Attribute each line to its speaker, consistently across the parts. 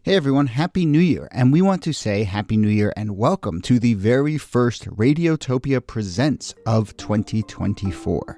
Speaker 1: Hey everyone, Happy New Year, and we want to say Happy New Year and welcome to the very first Radiotopia Presents of 2024.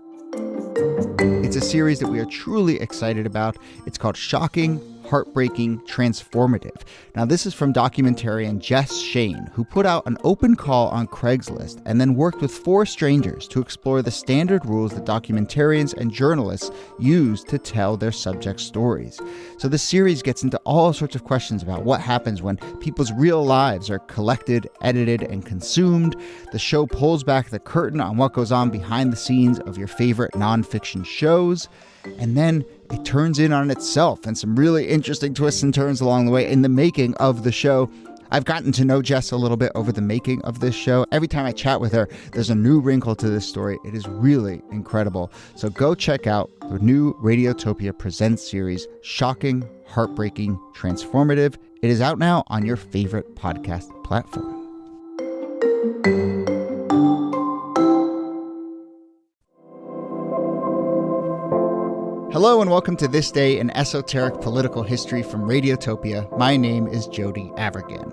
Speaker 1: It's a series that we are truly excited about. It's called Shocking, Heartbreaking, Transformative. Now, this is from documentarian Jess Shane, who put out an open call on Craigslist and then worked with 4 strangers to explore the standard rules that documentarians and journalists use to tell their subject stories. So the series gets into all sorts of questions about what happens when people's real lives are collected, edited, and consumed. The show pulls back the curtain on what goes on behind the scenes of your favorite nonfiction shows. And then it turns in on itself and some really interesting twists and turns along the way in the making of the show. I've gotten to know Jess a little bit over the making of this show. Every time I chat with her, there's a new wrinkle to this story. It is really incredible. So go check out the new Radiotopia Presents series, Shocking, Heartbreaking, Transformative. It is out now on your favorite podcast platform. Hello and welcome to This Day in Esoteric Political History from Radiotopia. My name is Jody Avirgan.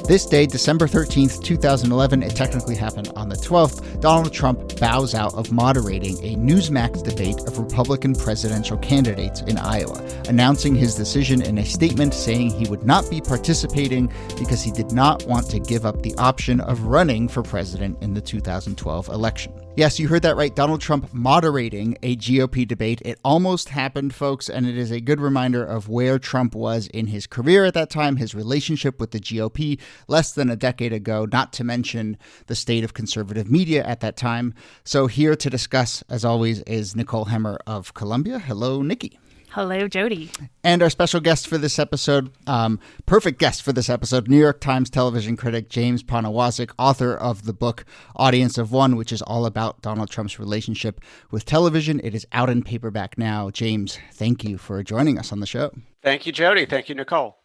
Speaker 1: This day, December 13th, 2011, it technically happened on the 12th, Donald Trump bows out of moderating a Newsmax debate of Republican presidential candidates in Iowa, announcing his decision in a statement saying he would not be participating because he did not want to give up the option of running for president in the 2012 election. Yes, you heard that right. Donald Trump moderating a GOP debate. It almost happened, folks, and it is a good reminder of where Trump was in his career at that time, his relationship with the GOP less than a decade ago, not to mention the state of conservative media at that time. So here to discuss, as always, is Nicole Hemmer of Columbia. Hello, Nikki.
Speaker 2: Hello, Jody.
Speaker 1: And our special guest for this episode, perfect guest for this episode, New York Times television critic James Poniewozik, author of the book Audience of One, which is all about Donald Trump's relationship with television. It is out in paperback now. James, thank you for joining us on the show.
Speaker 3: Thank you, Jody. Thank you, Nicole.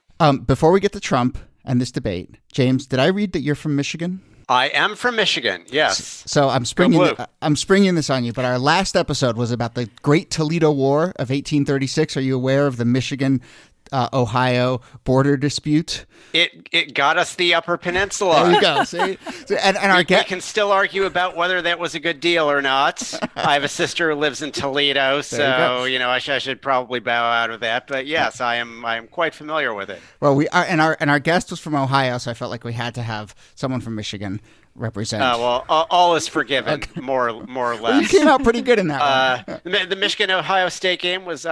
Speaker 1: Before we get to Trump and this debate, James, did I read that you're from Michigan?
Speaker 3: I am from Michigan, yes.
Speaker 1: So I'm springing this on you, but our last episode was about the Great Toledo War of 1836. Are you aware of the Michigan-Ohio border dispute?
Speaker 3: It got us the Upper Peninsula.
Speaker 1: There you go. See? We
Speaker 3: can still argue about whether that was a good deal or not. I have a sister who lives in Toledo, so I should probably bow out of that. But yes, I am quite familiar with it.
Speaker 1: Well, we are, and our guest was from Ohio, so I felt like we had to have someone from Michigan represent.
Speaker 3: All is forgiven, okay. more or less.
Speaker 1: Well, you came out pretty good in that one.
Speaker 3: The Michigan-Ohio State game was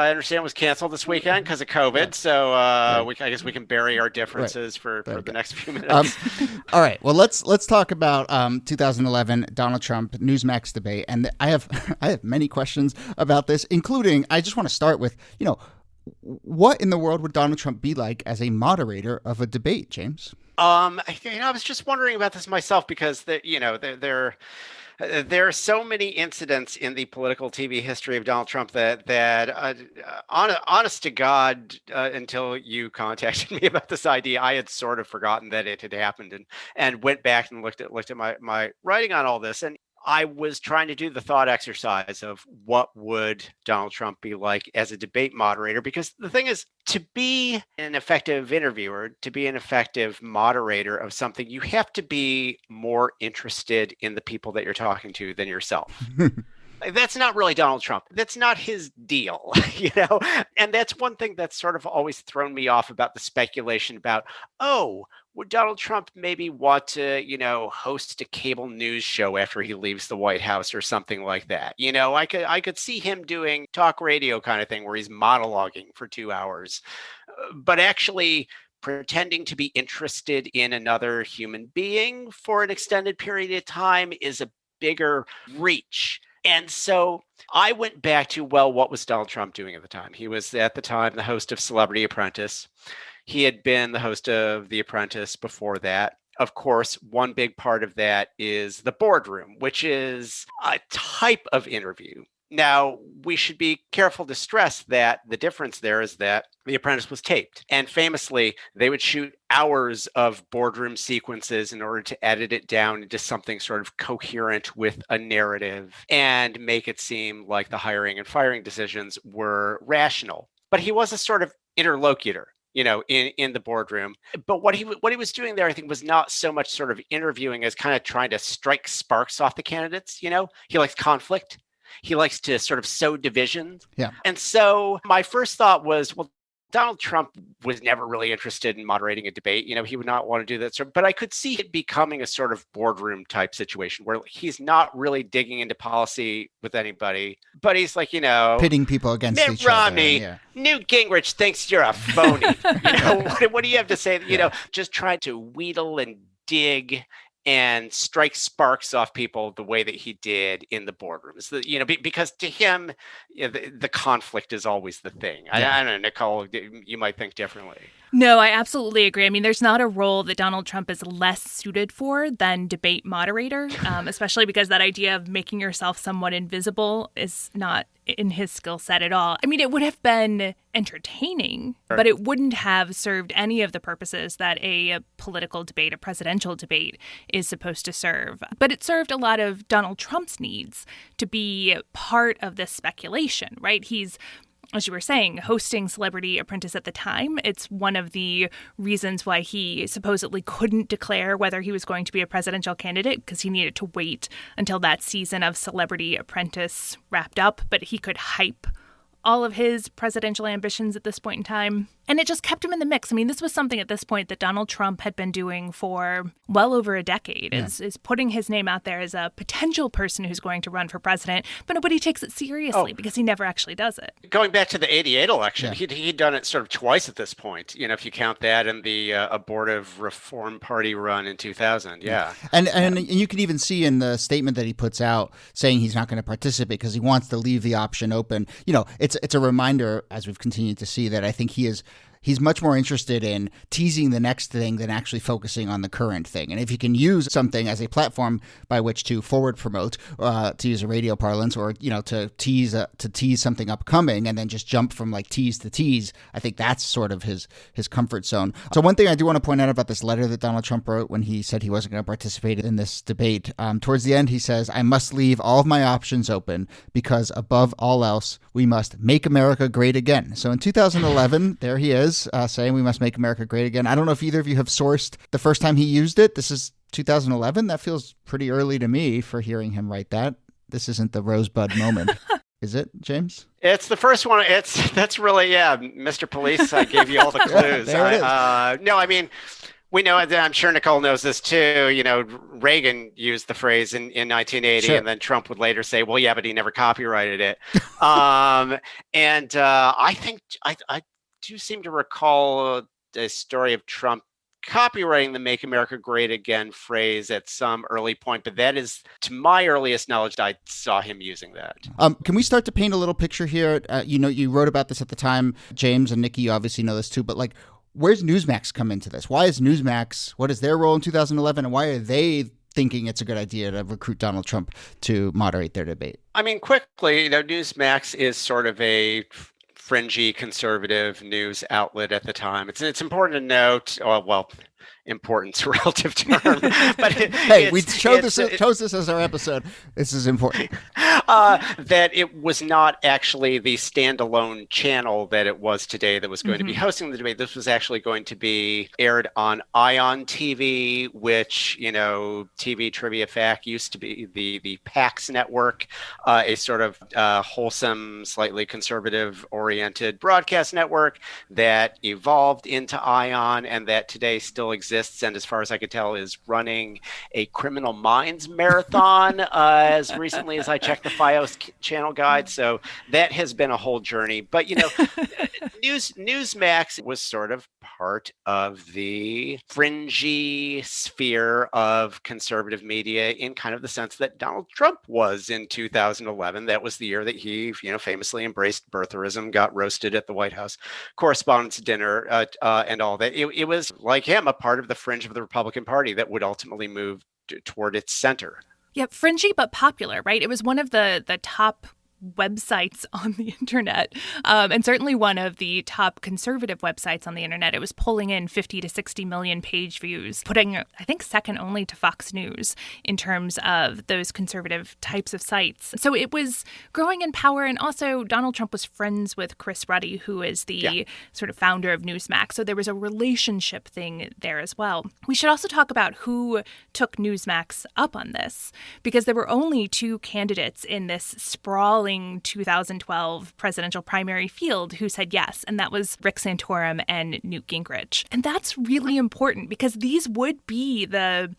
Speaker 3: canceled this weekend because of COVID. Yeah. So I guess we can bury our differences for the next few minutes.
Speaker 1: All right. Well, let's talk about 2011 Donald Trump Newsmax debate, and I have many questions about this, including I just want to start with what in the world would Donald Trump be like as a moderator of a debate, James?
Speaker 3: I was just wondering about this myself because there are so many incidents in the political TV history of Donald Trump that honest to God, until you contacted me about this idea, I had sort of forgotten that it had happened and went back and looked at my writing on all this. And I was trying to do the thought exercise of what would Donald Trump be like as a debate moderator, because the thing is, to be an effective interviewer, to be an effective moderator of something, you have to be more interested in the people that you're talking to than yourself. That's not really Donald Trump. That's not his deal, And that's one thing that's sort of always thrown me off about the speculation about, would Donald Trump maybe want to, host a cable news show after he leaves the White House or something like that? I could see him doing talk radio kind of thing where he's monologuing for 2 hours, but actually pretending to be interested in another human being for an extended period of time is a bigger reach. And so I went back to, what was Donald Trump doing at the time? He was at the time the host of Celebrity Apprentice. He had been the host of The Apprentice before that. Of course, one big part of that is the boardroom, which is a type of interview. Now, we should be careful to stress that the difference there is that The Apprentice was taped. And famously, they would shoot hours of boardroom sequences in order to edit it down into something sort of coherent with a narrative and make it seem like the hiring and firing decisions were rational. but he was a sort of interlocutor, in the boardroom. But what he was doing there, I think, was not so much sort of interviewing as kind of trying to strike sparks off the candidates. He likes conflict. He likes to sort of sow division.
Speaker 1: Yeah.
Speaker 3: And so my first thought was, well, Donald Trump was never really interested in moderating a debate. He would not want to do that. But I could see it becoming a sort of boardroom type situation where he's not really digging into policy with anybody, but he's like,
Speaker 1: pitting people against
Speaker 3: Mitt
Speaker 1: each
Speaker 3: Romney,
Speaker 1: other. Yeah.
Speaker 3: Newt Gingrich thinks you're a phony. What do you have to say? Just try to wheedle and dig and strike sparks off people the way that he did in the boardrooms. Because to him, the conflict is always the thing.
Speaker 1: Yeah.
Speaker 3: I don't know, Nicole, you might think differently.
Speaker 2: No, I absolutely agree. I mean, there's not a role that Donald Trump is less suited for than debate moderator, especially because that idea of making yourself somewhat invisible is not in his skill set at all. I mean, it would have been entertaining, but it wouldn't have served any of the purposes that a political debate, a presidential debate, is supposed to serve. But it served a lot of Donald Trump's needs to be part of this speculation, right? He's, as you were saying, hosting Celebrity Apprentice at the time. It's one of the reasons why he supposedly couldn't declare whether he was going to be a presidential candidate, because he needed to wait until that season of Celebrity Apprentice wrapped up. But he could hype all of his presidential ambitions at this point in time. And it just kept him in the mix. I mean, this was something at this point that Donald Trump had been doing for well over a decade, is putting his name out there as a potential person who's going to run for president, but nobody takes it seriously because he never actually does it.
Speaker 3: Going back to the 88 election, he'd done it sort of twice at this point, if you count that and the abortive Reform Party run in 2000. Yeah.
Speaker 1: And you can even see in the statement that he puts out saying he's not going to participate because he wants to leave the option open. It's a reminder, as we've continued to see, that I think he's much more interested in teasing the next thing than actually focusing on the current thing. And if you can use something as a platform by which to forward promote, to use a radio parlance, or to tease something upcoming, and then just jump from like tease to tease, I think that's sort of his comfort zone. So one thing I do want to point out about this letter that Donald Trump wrote when he said he wasn't going to participate in this debate, towards the end he says, "I must leave all of my options open because above all else, we must make America great again." So in 2011, there he is. Saying we must make America great again. I don't know if either of you have sourced the first time he used it. This is 2011. That feels pretty early to me for hearing him write that. This isn't the Rosebud moment. Is it, James?
Speaker 3: It's the first one. That's really, Mr. Police, I gave you all the clues.
Speaker 1: There it is.
Speaker 3: No, I mean, we know, I'm sure Nicole knows this too. Reagan used the phrase in 1980,
Speaker 1: sure.
Speaker 3: And then Trump would later say, well, yeah, but he never copyrighted it. And I think I do seem to recall a story of Trump copywriting the "Make America Great Again" phrase at some early point, but that is, to my earliest knowledge, I saw him using that.
Speaker 1: Can we start to paint a little picture here? You wrote about this at the time, James, and Nikki, you obviously know this too, but like, where's Newsmax come into this? Why is Newsmax, what is their role in 2011, and why are they thinking it's a good idea to recruit Donald Trump to moderate their debate? I mean,
Speaker 3: quickly, Newsmax is sort of a fringy conservative news outlet at the time. It's important to note, important's a relative term, but
Speaker 1: we chose this as our episode. This is important.
Speaker 3: That it was not actually the standalone channel that it was today that was going to be hosting the debate. This was actually going to be aired on Ion TV, which, TV Trivia Fact used to be the PAX network, a sort of wholesome, slightly conservative-oriented broadcast network that evolved into Ion and that today still exists, and as far as I could tell is running a Criminal Minds marathon as recently as I checked the FiOS channel guide. So that has been a whole journey. But, Newsmax was sort of part of the fringy sphere of conservative media in kind of the sense that Donald Trump was in 2011. That was the year that he, famously embraced birtherism, got roasted at the White House Correspondents' Dinner, and all that. It was, like him, a part of the fringe of the Republican Party that would ultimately move toward its center.
Speaker 2: Yeah, fringy but popular, right? It was one of the top websites on the internet, and certainly one of the top conservative websites on the internet. It was pulling in 50 to 60 million page views, putting, I think, second only to Fox News in terms of those conservative types of sites. So it was growing in power. And also Donald Trump was friends with Chris Ruddy, who is the sort of founder of Newsmax. So there was a relationship thing there as well. We should also talk about who took Newsmax up on this, because there were only two candidates in this sprawling 2012 presidential primary field who said yes, and that was Rick Santorum and Newt Gingrich. And that's really important because these would be the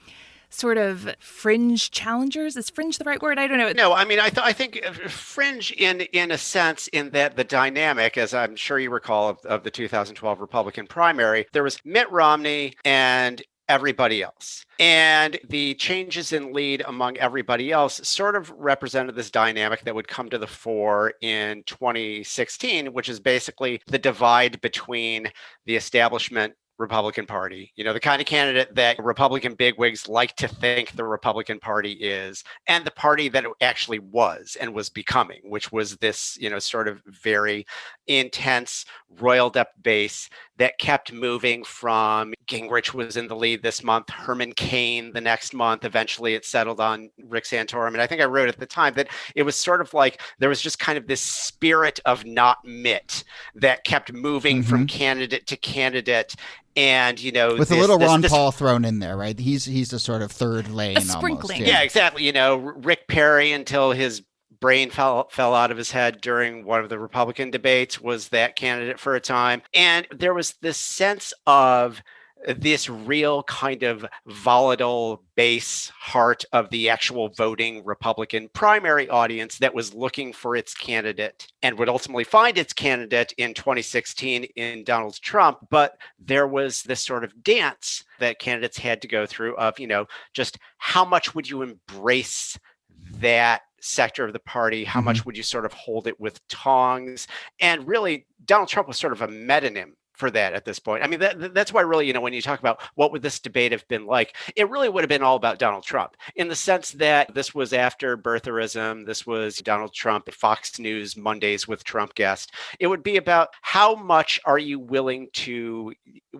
Speaker 2: sort of fringe challengers. Is fringe the right word? I don't know.
Speaker 3: No, I mean, I think fringe in a sense, in that the dynamic, as I'm sure you recall, of the 2012 Republican primary, there was Mitt Romney and everybody else. And the changes in lead among everybody else sort of represented this dynamic that would come to the fore in 2016, which is basically the divide between the establishment Republican Party, the kind of candidate that Republican bigwigs like to think the Republican Party is, and the party that it actually was and was becoming, which was this, sort of very intense, roiled up base that kept moving from Gingrich was in the lead this month, Herman Cain the next month. Eventually it settled on Rick Santorum. And I think I wrote at the time that it was sort of like there was just kind of this spirit of not Mitt that kept moving from candidate to candidate. And, with a little
Speaker 1: Ron Paul thrown in there, right? He's the sort of third lane
Speaker 2: a sprinkling.
Speaker 1: Almost.
Speaker 3: Yeah, exactly. Rick Perry, until his brain fell out of his head during one of the Republican debates, was that candidate for a time. And there was this sense of this real kind of volatile base heart of the actual voting Republican primary audience that was looking for its candidate and would ultimately find its candidate in 2016 in Donald Trump. But there was this sort of dance that candidates had to go through of, just how much would you embrace that sector of the party? How much would you sort of hold it with tongs? And really, Donald Trump was sort of a metonym for that at this point. I mean, that's why really, when you talk about what would this debate have been like, it really would have been all about Donald Trump, in the sense that this was after birtherism. This was Donald Trump, Fox News Mondays with Trump guest. It would be about how much are you willing to,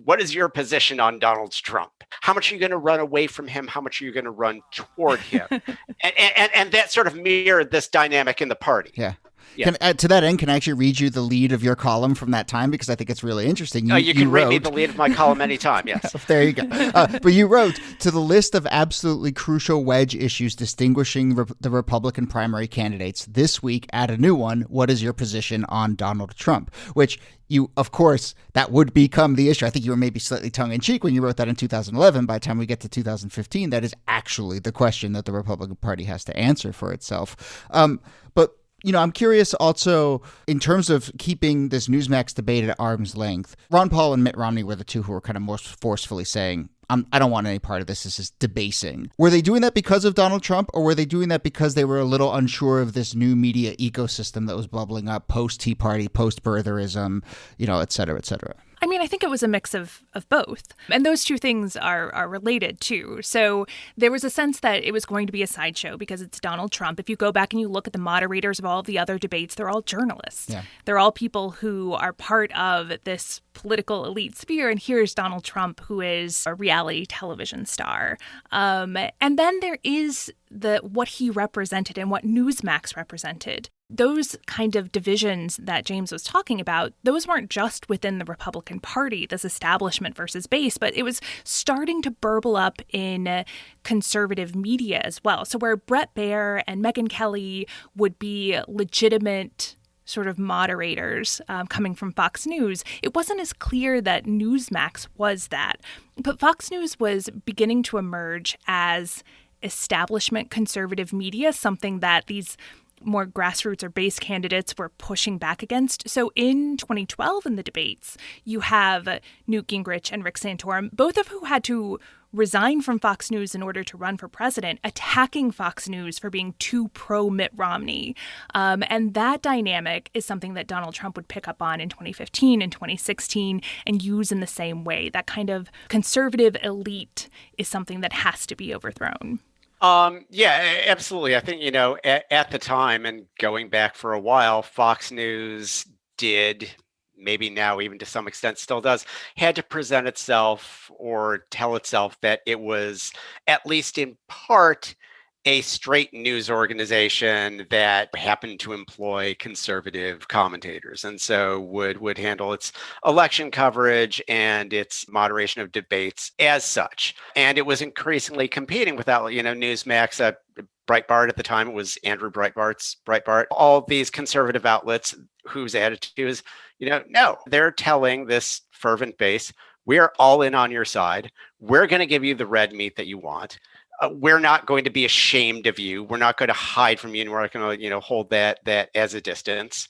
Speaker 3: what is your position on Donald Trump? How much are you going to run away from him? How much are you going to run toward him? and that sort of mirrored this dynamic in the party.
Speaker 1: Yeah. Yeah. To that end, can I actually read you the lead of your column from that time? Because I think it's really interesting.
Speaker 3: You can read me the lead of my column anytime, yes.
Speaker 1: There you go. But you wrote, to the list of absolutely crucial wedge issues distinguishing the Republican primary candidates this week, add a new one. What is your position on Donald Trump? Which you, of course, that would become the issue. I think you were maybe slightly tongue-in-cheek when you wrote that in 2011. By the time we get to 2015, that is actually the question that the Republican Party has to answer for itself. But I'm curious also in terms of keeping this Newsmax debate at arm's length. Ron Paul and Mitt Romney were the two who were kind of most forcefully saying, I don't want any part of this. This is debasing. Were they doing that because of Donald Trump, or were they doing that because they were a little unsure of this new media ecosystem that was bubbling up post-Tea Party, post-birtherism, et cetera, et cetera?
Speaker 2: I mean, I think it was a mix of both. And those two things are related, too. So there was a sense that it was going to be a sideshow because it's Donald Trump. If you go back and you look at the moderators of all of the other debates, they're all journalists. Yeah. They're all people who are part of this political elite sphere. And here's Donald Trump, who is a reality television star. And then there is what he represented and what Newsmax represented. Those kind of divisions that James was talking about, those weren't just within the Republican Party, this establishment versus base, but it was starting to burble up in conservative media as well. So where Bret Baier and Megyn Kelly would be legitimate sort of moderators coming from Fox News, it wasn't as clear that Newsmax was that. But Fox News was beginning to emerge as establishment conservative media, something that these more grassroots or base candidates were pushing back against. So in 2012 in the debates, you have Newt Gingrich and Rick Santorum, both of who had to resign from Fox News in order to run for president, attacking Fox News for being too pro-Mitt Romney. And that dynamic is something that Donald Trump would pick up on in 2015 and 2016 and use in the same way. That kind of conservative elite is something that has to be overthrown.
Speaker 3: Absolutely. I think, at the time and going back for a while, Fox News did, maybe now even to some extent still does, had to present itself or tell itself that it was, at least in part, a straight news organization that happened to employ conservative commentators, and so would handle its election coverage and its moderation of debates as such. And it was increasingly competing with that, Newsmax, Breitbart at the time, it was Andrew Breitbart's Breitbart, all these conservative outlets whose attitude is, no, they're telling this fervent base, we're all in on your side. We're going to give you the red meat that you want. We're not going to be ashamed of you. We're not going to hide from you, and we're not going to, hold that as a distance.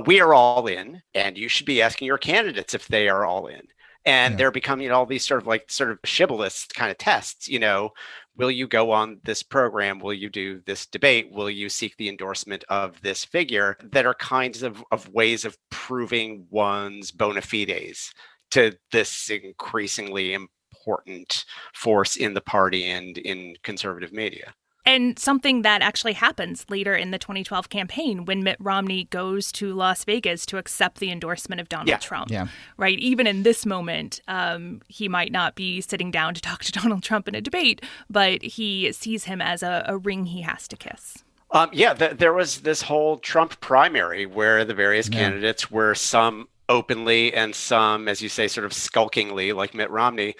Speaker 3: We are all in, and you should be asking your candidates if they are all in. And they're becoming all these sort of shibboleth kind of tests. Will you go on this program? Will you do this debate? Will you seek the endorsement of this figure? That are kinds of ways of proving one's bona fides to this increasingly important force in the party and in conservative media.
Speaker 2: And something that actually happens later in the 2012 campaign when Mitt Romney goes to Las Vegas to accept the endorsement of Donald Trump. Yeah. Right. Even in this moment, he might not be sitting down to talk to Donald Trump in a debate, but he sees him as a ring he has to kiss.
Speaker 3: There was this whole Trump primary where the various candidates were, some openly and some, as you say, sort of skulkingly, like Mitt Romney,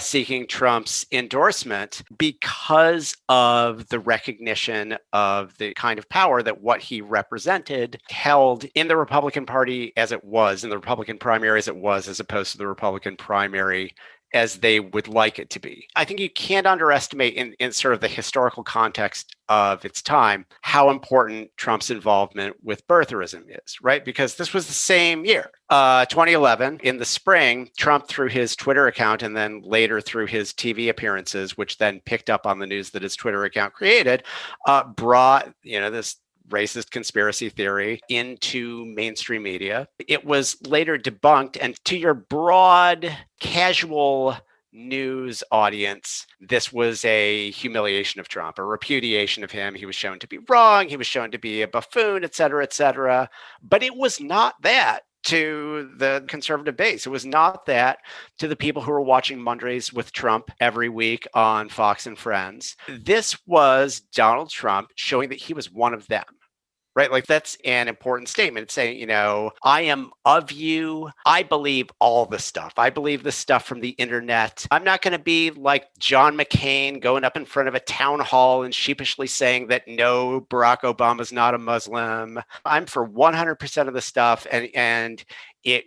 Speaker 3: seeking Trump's endorsement because of the recognition of the kind of power that what he represented held in the Republican Party as it was, in the Republican primary as it was, as opposed to the Republican primary as they would like it to be. I think you can't underestimate in sort of the historical context of its time how important Trump's involvement with birtherism is, right? Because this was the same year, 2011, in the spring, Trump, through his Twitter account and then later through his TV appearances, which then picked up on the news that his Twitter account created, brought, this racist conspiracy theory into mainstream media. It was later debunked, and to your broad, casual news audience, this was a humiliation of Trump, a repudiation of him. He was shown to be wrong. He was shown to be a buffoon, et cetera, et cetera. But it was not that to the conservative base. It was not that to the people who were watching Mondays with Trump every week on Fox and Friends. This was Donald Trump showing that he was one of them. Right? Like, that's an important statement. It's saying, I am of you. I believe all the stuff. I believe the stuff from the internet. I'm not going to be like John McCain going up in front of a town hall and sheepishly saying that no, Barack Obama's not a Muslim. I'm for 100% of the stuff. And it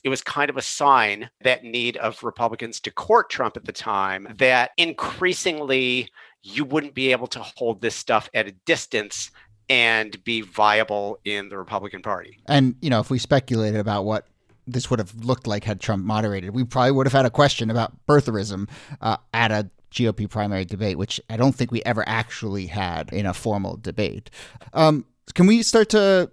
Speaker 3: was kind of a sign, that need of Republicans to court Trump at the time, that increasingly you wouldn't be able to hold this stuff at a distance and be viable in the Republican Party.
Speaker 1: And, if we speculated about what this would have looked like had Trump moderated, we probably would have had a question about birtherism at a GOP primary debate, which I don't think we ever actually had in a formal debate. Can we start to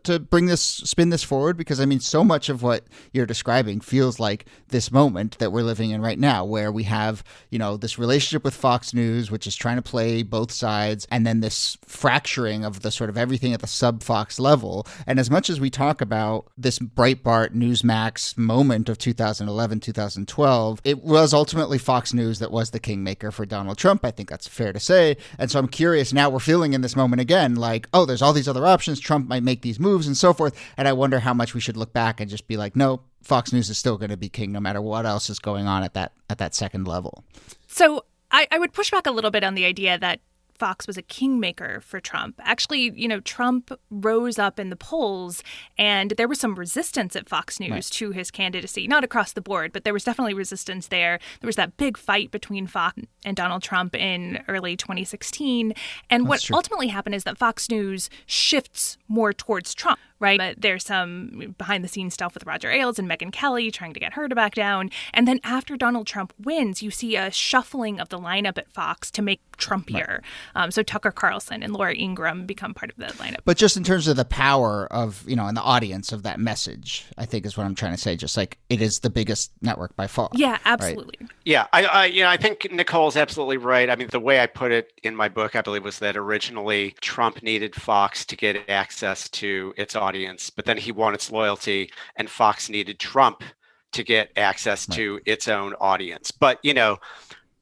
Speaker 1: spin this forward? Because, so much of what you're describing feels like this moment that we're living in right now, where we have, this relationship with Fox News, which is trying to play both sides, and then this fracturing of the sort of everything at the sub-Fox level. And as much as we talk about this Breitbart, Newsmax moment of 2011, 2012, it was ultimately Fox News that was the kingmaker for Donald Trump. I think that's fair to say. And so I'm curious, now we're feeling in this moment again, like, oh, there's all these other options. Trump might make these moves and so forth. And I wonder how much we should look back and just be like, no, Fox News is still going to be king no matter what else is going on at that second level.
Speaker 2: So I would push back a little bit on the idea that Fox was a kingmaker for Trump. Actually, Trump rose up in the polls, and there was some resistance at Fox News to his candidacy. Not across the board, but there was definitely resistance there. There was that big fight between Fox and Donald Trump in early 2016. And what ultimately happened is that Fox News shifts more towards Trump. Right. But there's some behind the scenes stuff with Roger Ailes and Megyn Kelly trying to get her to back down. And then after Donald Trump wins, you see a shuffling of the lineup at Fox to make Trumpier. Right. So Tucker Carlson and Laura Ingraham become part of the lineup.
Speaker 1: But just in terms of the power of, and the audience of that message, I think is what I'm trying to say. Just like it is the biggest network by far.
Speaker 2: Yeah, absolutely.
Speaker 1: Right?
Speaker 3: Yeah, I think Nicole's absolutely right. I mean, the way I put it in my book, I believe, was that originally Trump needed Fox to get access to its audience, but then he won its loyalty, and Fox needed Trump to get access
Speaker 1: Right.
Speaker 3: to its own audience. But,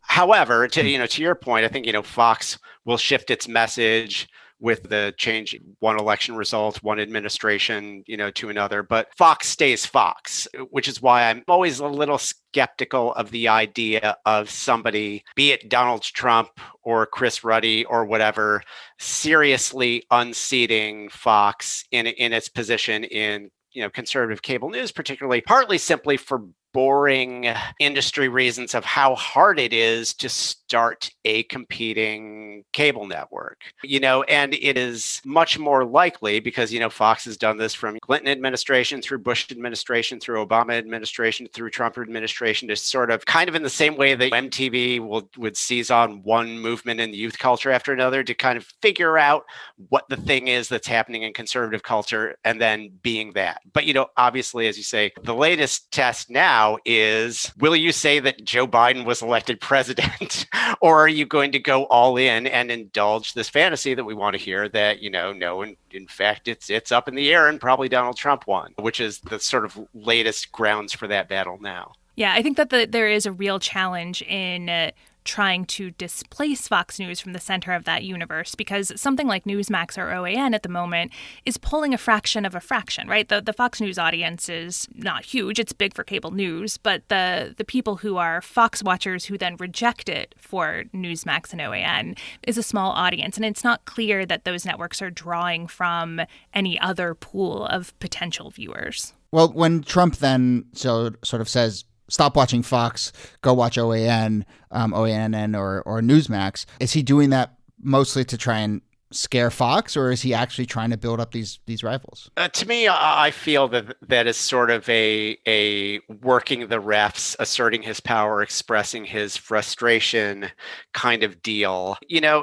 Speaker 3: however, to your point, I think, Fox will shift its message with the change, one election result, one administration, to another. But Fox stays Fox, which is why I'm always a little skeptical of the idea of somebody, be it Donald Trump or Chris Ruddy or whatever, seriously unseating Fox in its position in conservative cable news, particularly partly simply for boring industry reasons of how hard it is to start a competing cable network, and it is much more likely because, Fox has done this from Clinton administration through Bush administration, through Obama administration, through Trump administration, to sort of kind of in the same way that MTV would seize on one movement in youth culture after another to kind of figure out what the thing is that's happening in conservative culture and then being that. But, obviously, as you say, the latest test now is, will you say that Joe Biden was elected president? Or are you going to go all in and indulge this fantasy that we want to hear that, no, in fact, it's up in the air and probably Donald Trump won, which is the sort of latest grounds for that battle now.
Speaker 2: Yeah, I think that there is a real challenge in trying to displace Fox News from the center of that universe, because something like Newsmax or OAN at the moment is pulling a fraction of a fraction, right? The Fox News audience is not huge. It's big for cable news, but the people who are Fox watchers who then reject it for Newsmax and OAN is a small audience. And it's not clear that those networks are drawing from any other pool of potential viewers.
Speaker 1: Well, when Trump then sort of says, stop watching Fox, go watch OAN, OANN or Newsmax, is he doing that mostly to try and scare Fox, or is he actually trying to build up these rivals?
Speaker 3: To me, I feel that is sort of a working the refs, asserting his power, expressing his frustration kind of deal.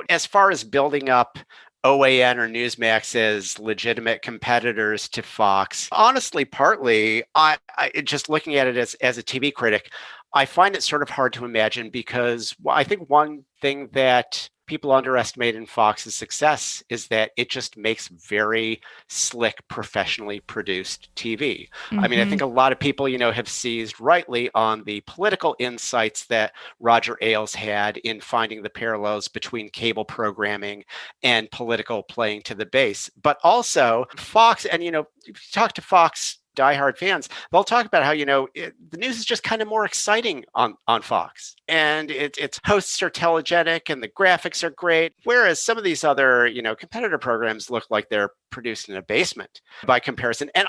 Speaker 3: As far as building up OAN or Newsmax as legitimate competitors to Fox, honestly, partly, I just looking at it as a TV critic, I find it sort of hard to imagine because I think one thing that people underestimate in Fox's success is that it just makes very slick, professionally produced TV. Mm-hmm. I mean, I think a lot of people, have seized rightly on the political insights that Roger Ailes had in finding the parallels between cable programming and political playing to the base. But also Fox, and, if you talk to Fox diehard fans, they'll talk about how, the news is just kind of more exciting on Fox. And its hosts are telegenic and the graphics are great. Whereas some of these other, competitor programs look like they're produced in a basement by comparison. And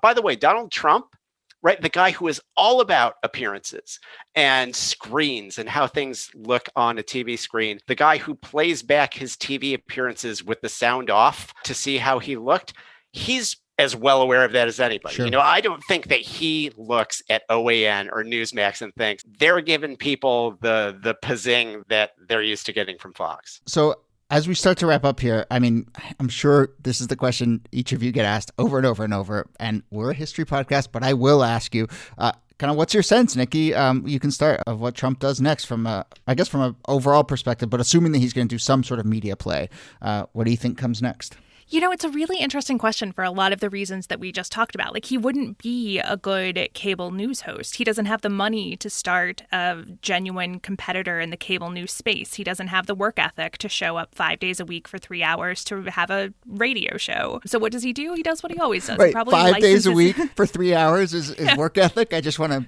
Speaker 3: by the way, Donald Trump, right, the guy who is all about appearances and screens and how things look on a TV screen, the guy who plays back his TV appearances with the sound off to see how he looked, he's as well aware of that as anybody.
Speaker 1: Sure.
Speaker 3: I don't think that he looks at OAN or Newsmax and thinks they're giving people the pizzing that they're used to getting from Fox.
Speaker 1: So as we start to wrap up here, I mean, I'm sure this is the question each of you get asked over and over and over, and we're a history podcast, but I will ask you, kind of what's your sense, Nikki? You can start of what Trump does next from an overall perspective, but assuming that he's going to do some sort of media play, what do you think comes next?
Speaker 2: It's a really interesting question for a lot of the reasons that we just talked about. Like, he wouldn't be a good cable news host. He doesn't have the money to start a genuine competitor in the cable news space. He doesn't have the work ethic to show up 5 days a week for 3 hours to have a radio show. So what does he do? He does what he always does.
Speaker 1: Right,
Speaker 2: He probably
Speaker 1: 5 days a week for 3 hours is work ethic. I just want to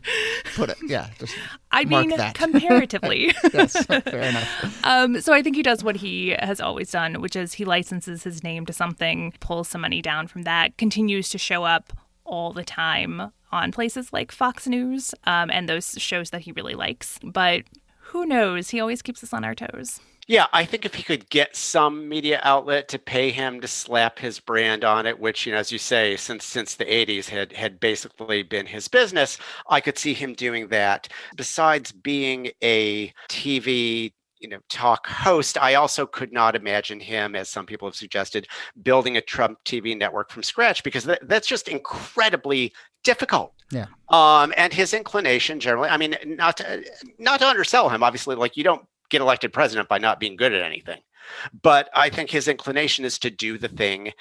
Speaker 1: put it, mark that.
Speaker 2: Comparatively.
Speaker 1: Yes, fair enough.
Speaker 2: So I think he does what he has always done, which is he licenses his name to something, pulls some money down from that, continues to show up all the time on places like Fox News and those shows that he really likes. But who knows? He always keeps us on our toes.
Speaker 3: Yeah, I think if he could get some media outlet to pay him to slap his brand on it, which, as you say, since the 80s had basically been his business, I could see him doing that. Besides being a TV talk host, I also could not imagine him, as some people have suggested, building a Trump TV network from scratch, because that's just incredibly difficult.
Speaker 1: Yeah.
Speaker 3: And his inclination generally, I mean, not to undersell him, obviously, like, you don't get elected president by not being good at anything. But I think his inclination is to do the thing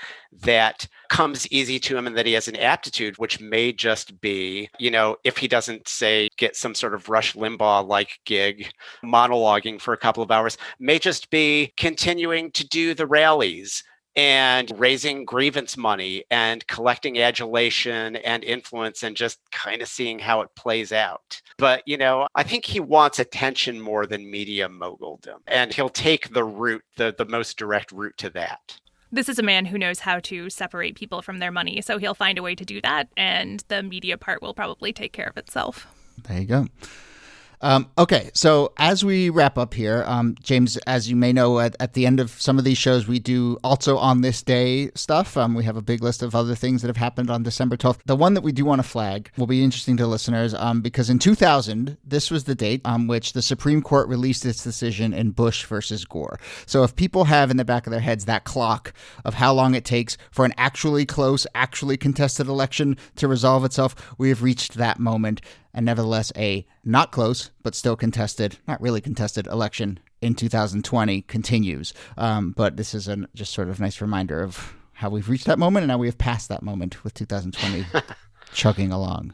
Speaker 3: that comes easy to him and that he has an aptitude, which may just be, if he doesn't, say, get some sort of Rush Limbaugh-like gig, monologuing for a couple of hours, may just be continuing to do the rallies and raising grievance money and collecting adulation and influence and just kind of seeing how it plays out. But, I think he wants attention more than media moguldom. And he'll take the route, the most direct route to that.
Speaker 2: This is a man who knows how to separate people from their money, so he'll find a way to do that, and the media part will probably take care of itself.
Speaker 1: There you go. Okay, so as we wrap up here, James, as you may know, at the end of some of these shows, we do also on this day stuff. We have a big list of other things that have happened on December 12th. The one that we do want to flag will be interesting to listeners because in 2000, this was the date on which the Supreme Court released its decision in Bush versus Gore. So if people have in the back of their heads that clock of how long it takes for an actually close, actually contested election to resolve itself, we have reached that moment. And nevertheless, a not close, but still contested, not really contested election in 2020 continues. But this is just sort of nice reminder of how we've reached that moment, and now we have passed that moment with 2020 chugging along.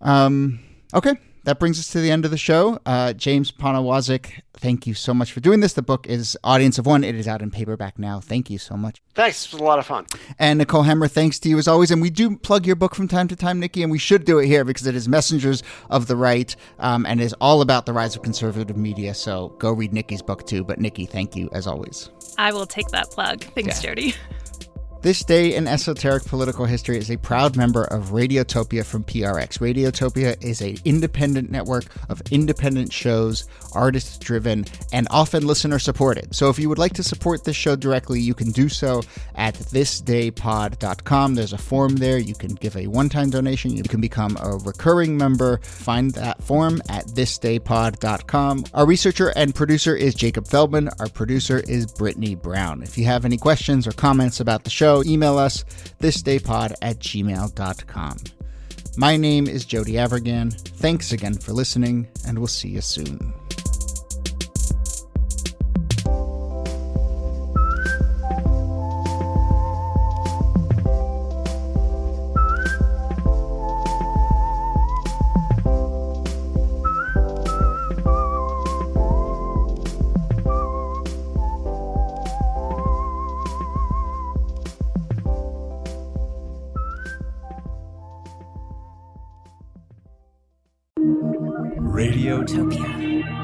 Speaker 1: Okay, that brings us to the end of the show. James Poniewozik, thank you so much for doing this. The book is Audience of One. It is out in paperback now. Thank you so much.
Speaker 3: Thanks. It was a lot of fun.
Speaker 1: And Nicole Hemmer, thanks to you as always. And we do plug your book from time to time, Nikki, and we should do it here because it is Messengers of the Right and is all about the rise of conservative media. So go read Nikki's book too. But Nikki, thank you as always.
Speaker 2: I will take that plug. Thanks, Jody.
Speaker 1: This Day in Esoteric Political History is a proud member of Radiotopia from PRX. Radiotopia is an independent network of independent shows, artist-driven, and often listener-supported. So if you would like to support this show directly, you can do so at thisdaypod.com. There's a form there. You can give a one-time donation. You can become a recurring member. Find that form at thisdaypod.com. Our researcher and producer is Jacob Feldman. Our producer is Brittany Brown. If you have any questions or comments about the show, email us thisdaypod@gmail.com. My name is Jody Avirgan. Thanks again for listening, and we'll see you soon.
Speaker 4: Radiotopia.